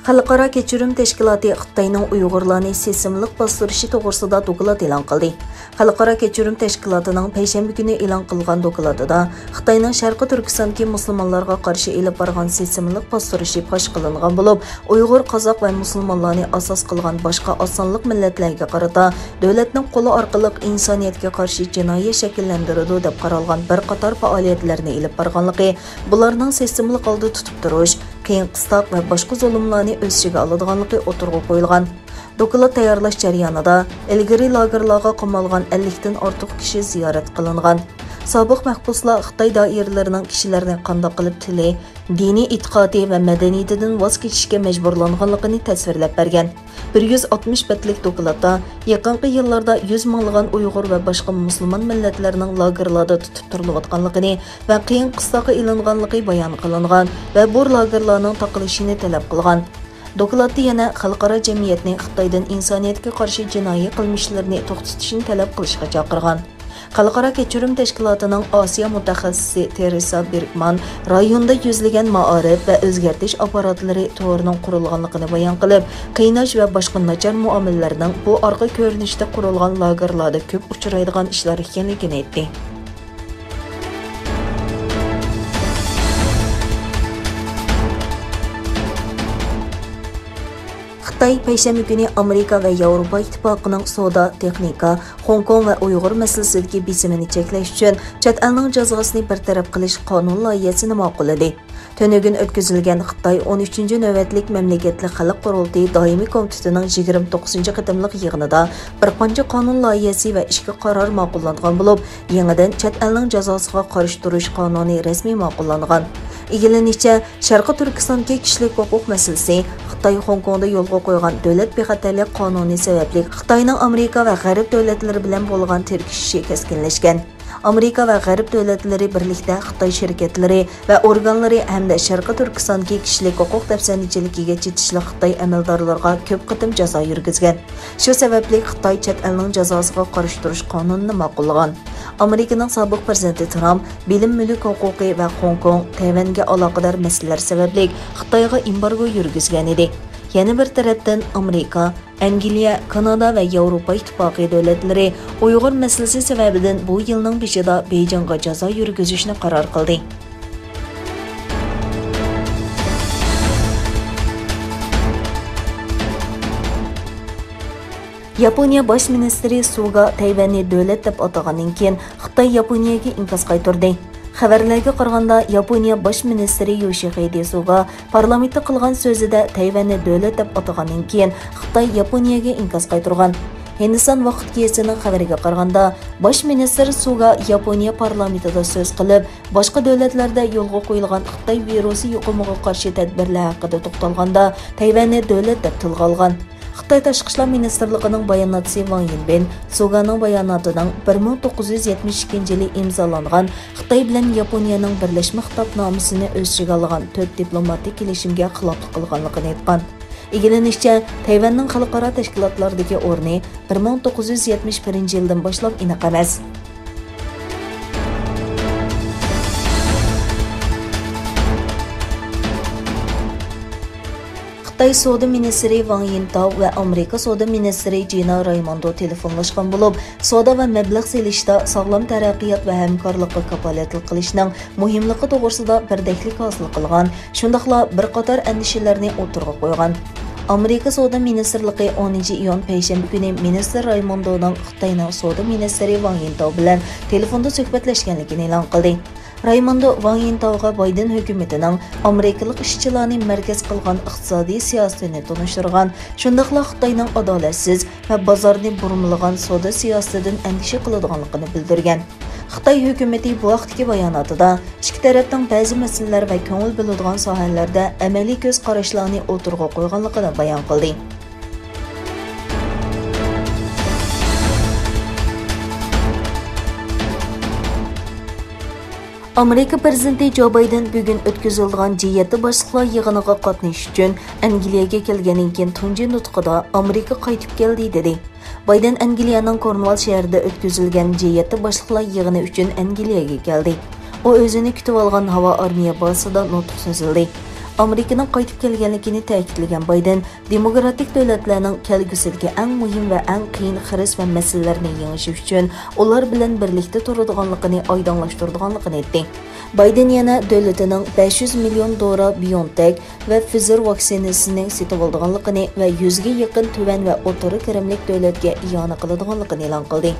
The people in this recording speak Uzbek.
Xalqaro kechirim tashkiloti Xitoyning Uyg'urlarni sesimliq bostirishi to'g'risida doklad e'lon qildi. Xalqaro kechirim tashkilotining payshanba kuni e'lon qilgan dokladida Xitoyning Sharqi Turkistondagi musulmonlarga qarshi elib borgan sesimliq bostirishi fosh qilingan bo'lib, Uyg'ur, qozoq va musulmonlarni asos qilgan boshqa osonliq millatlarga qarata davlatning qo'li orqali insoniyatga qarshi jinoyat shakllantiradi deb qaralgan bir qator faoliyatlarni elib borganligi, bularning sesimliq holda tutib turish, qiyin qistoq va boshqa zulmlarni o'z ichiga oladiganligi o'tirg'i qo'yilgan. Doklad tayyorlash jarayonida ilgari lagerlarga qamalgan 50 dan ortiq kishi ziyorat qilingan. Sobiq mahbuslar Xitoy doiralarining kishilarni qandoq qilib tili, diniy e'tiqodi va madaniyatidan voz kechishga majburlanganligini tasvirlab bergan. 160 betlik dokladda yaqinqi yillarda 100 minglagan Uyg'ur va boshqa musulmon millatlarning lagerlarda tutib turilayotganligini va qiyin qistoqqa ilinganligi bayon qilingan va bu lagerlarning taqilishini talab qilgan. Dokladda yana xalqaro jamiyatni Xitoydan insoniyatga qarshi jinoiy qilmishlarni to'xtatishni talab qilishga chaqirgan. Xalqaro kechirim tashkilotining Osiyo mutaxassisi Teresa Bergman rayonda yuzlagan ma'arif va o'zgartish apparatlari to'g'rining qurilganligini bayon qilib, qiynash va boshqa nachar muomalalarning bu orqa ko'rinishda qurilgan lagerlarda ko'p uchraydigan ishlar ekanligini aytdi. Xitoy payshanba kuni Amerika va Yevropa ittifoqining Soda, texnika, Hong Kong va Uyg'ur masalasidagi bisimini cheklash uchun chet elning jazosini bartaraf qilish qonun loyihasini ma'qulladi. Tönögün o'tkazilgan Xitoy 13-navbatlik mamlakatli xalq qurultiyi doimiy komitetining 29 qatimliq yig'inida bir qancha qonun loyihasi va ishga qaror ma'qullangan bo'lib, yangidan chet elning jazosiga qarshi turish qonuni rasmiy ma'qullangan. Egilanishicha, Sharqi Turkistondagi kishilik huquq masalasi Xitoy Hong Kongda yo'lga qo'ygan davlat bexatarlik qonuni sababli Xitoyning Amerika va G'arb davlatlari bilan bo'lgan terkishishi keskinlashgan. Amerika va G'arb davlatlari birlikda Xitoy shirkatlari va organlari hamda Sharqi Turkistondagi kishilik huquq tafsirlichiligiga chetishli Xitoy amaldorlariga ko'p qatim jazo yurgizgan. Shu sababli Xitoy chet elning jazosiga qarshi turish qonunini ma'qullagan. Amerikaning sobiq prezidenti Trump bilim mulk huquqi va Hong Kong, Tayvanga aloqador masalalar sababli Xitoyga embargo yurgizgan edi. Yana bir tarafdan Amerika, Angliya, Kanada va Yevropa ittifoqi davlatlari Uyg'ur masalasi sababidan bu yilning beshida Beyjingga jazo yurgizishni qaror qildi. Yaponiya bosh ministri Suga Tayvanni davlat deb atagandan keyin Xitoy Yaponiyaga inkos qaytardi. Xəvərlərə qaraganda Yaponiya bosh ministri Yoshihide Suga parlamentda qilgan so'zida Tayvanni davlat deb atagandan keyin Xitoy Yaponiyaga inkos qaytargan. Hindiston vaqt gazetining xabariga qaraganda bosh ministr Suga Yaponiya parlamentida so'z qilib, boshqa davlatlarda yo'lga qo'yilgan Xitoy virusi yuqumiga qarshi tadbirlar haqida to'xtalganda Tayvanni davlat deb tilga olgan. Xitoy Tashqi ishlar ministrligining bayonotchisi Wang Yinbin Suganing bayonotining 1972-yili imzolangan Xitoy bilan Yaponiyaning birlashma xitobnomasini o'z ichiga olgan 4 diplomatik kelishimga xiloflik qilganligini aytgan. Egilanishicha, Tayvanning xalqaro tashkilotlardagi o'rni 1971-yildan boshlab aniq emas. Xitoy Soda ministri Wang Yintao va Amerika Soda ministri Gina Raimondo telefonlashgan bo'lib, soda va mablag' selishda sog'lom taraqqiyot va hamkorlikqa kafolatlik qilishning muhimligi to'g'risida birdaklik hosil qilgan, shundaqla bir qator andishalarni o'tirg'a qo'ygan. Amerika Soda ministrligi 10-iyun payshanba kuni ministr Raimondoning Xitoyning Soda ministri Wang Yintao bilan telefonda suhbatlashganligini e'lon qildi. Raimondo Wang Yintao'ga Biden hukumatining amerikalik ishchilarni markaz qilgan iqtisodiy siyosatini tunishtirgan, shundaqla Xitoyning adolatsiz va bozorni burmalagan soda siyosatidan andisha qiladiganligini bildirgan. Xitoy hukumati bu vaqtdagi bayonotida ikki tarafning ba'zi masalalar va ko'ngil bo'ladigan sohalarda amaliy ko'z qarashlarni o'tirg'a qo'yganligini bayon qildi. Amerika prezidenti Joe Biden bugun o'tkazilgan G7 boshliqlar yig'iniga qatnashish uchun Angliyaga kelgandan keyin tunji nutqida Amerika qaytib keldi dedi. Biden Angliyaning Cornwall shahrida o'tkazilgan G7 boshliqlar yig'ini uchun Angliyaga keldi. U o'zini kutib olgan havo armiya bazasida nutq so'zladi. Amerikaning qaytib kelganligini ta'kidlagan Bayden, demokratik davlatlarning kelgusidagi eng muhim va eng qiyin xaris va masalalarni yengish uchun ular bilan birlikda turadiganligini oydinlashtiradiganligini aytdi. Bayden yana davlatining 500 million dollar BioNTech va Pfizer vaksinasini sotib olganligini va 100 ga yaqin tuvan va o'rta kirimlik davlatga iyona qiladiganligini e'lon qildi.